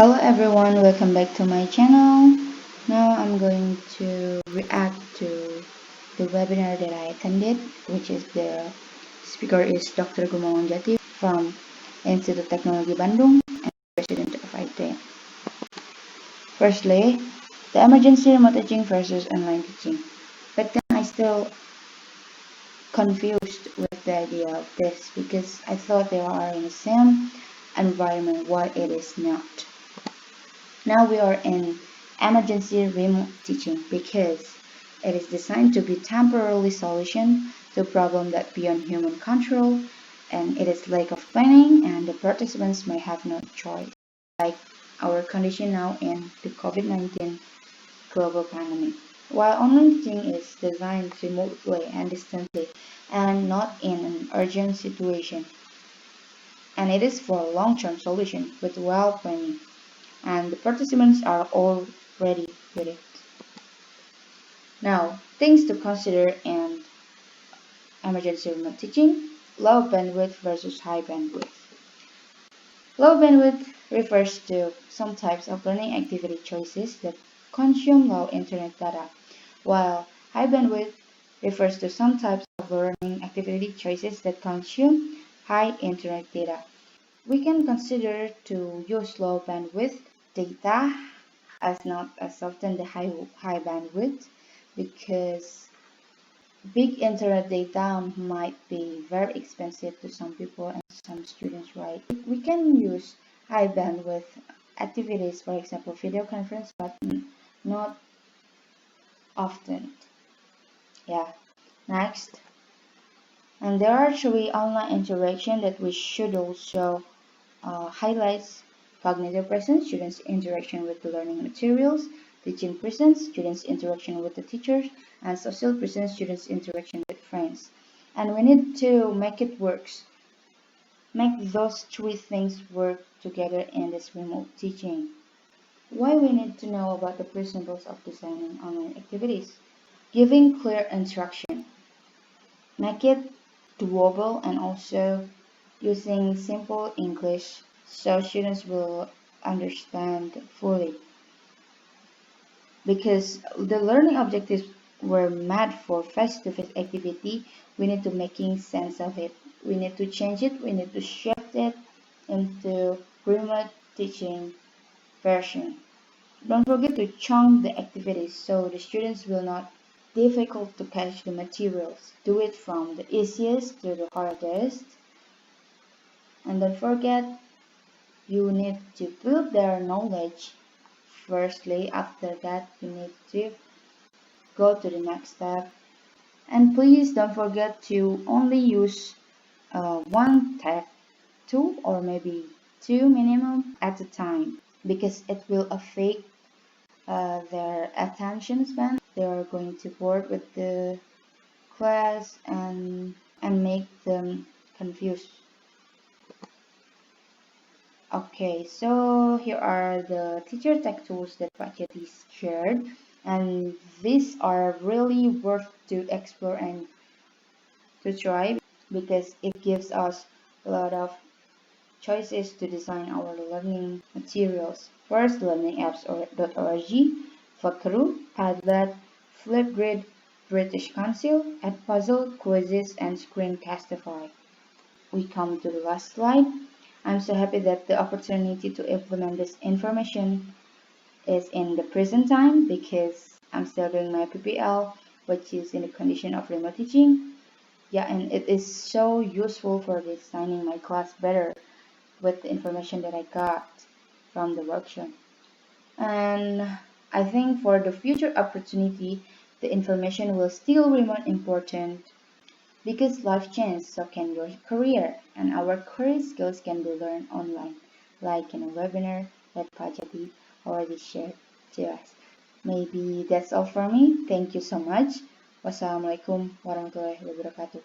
Hello everyone, welcome back to my channel. Now I'm going to react to the webinar that I attended, which is the speaker is Dr. Gumawang Jati from Institute Technology Bandung and President of IT. Firstly, the emergency remote teaching versus online teaching. But then I still confused with the idea of this because I thought they are in the same environment while it is not. Now we are in emergency remote teaching because it is designed to be temporary solution to a problem that beyond human control, and it is lack of planning and the participants may have no choice, like our condition now in the COVID-19 global pandemic. While online teaching is designed remotely and distantly and not in an urgent situation, and it is for a long-term solution with well planning, and the participants are all ready with it. Now, things to consider in emergency remote teaching: low bandwidth versus high bandwidth. Low bandwidth refers to some types of learning activity choices that consume low internet data, while high bandwidth refers to some types of learning activity choices that consume high internet data. We can consider to use low bandwidth data as not as often the high bandwidth, because big internet data might be very expensive to some people and some students, right? We can use high bandwidth activities, for example video conference, but not often. Next, and there are three online interaction that we should also highlights: cognitive presence, students' interaction with the learning materials; teaching presence, students' interaction with the teachers; and social presence, students' interaction with friends. And we need to make it work. Make those three things work together in this remote teaching. Why we need to know about the principles of designing online activities? Giving clear instruction. Make it doable and also using simple English so students will understand fully. Because the learning objectives were made for face-to-face activity, we need to making sense of it. We need to change it, we need to shift it into remote teaching version. Don't forget to chunk the activities so the students will not difficult to catch the materials. Do it from the easiest to the hardest. And don't forget, you need to build their knowledge firstly. After that, you need to go to the next step. And please don't forget to only use one tab, two or maybe two minimum at a time, because it will affect their attention span. They are going to bored with the class and make them confused. Okay, so here are the teacher tech tools that Pak Jati shared, and these are really worth to explore and to try because it gives us a lot of choices to design our learning materials. First, learningapps.org, Fakaru, Padlet, Flipgrid, British Council, Edpuzzle, Quizzes, and Screencastify. We come to the last slide. I'm so happy that the opportunity to implement this information is in the present time because I'm still doing my PPL, which is in the condition of remote teaching. And it is so useful for designing my class better with the information that I got from the workshop. And I think for the future opportunity, the information will still remain important because life changes, so can your career, and our career skills can be learned online, like in a webinar that Pak Jati already shared to us. Maybe that's all for me. Thank you so much. Wassalamualaikum warahmatullahi wabarakatuh.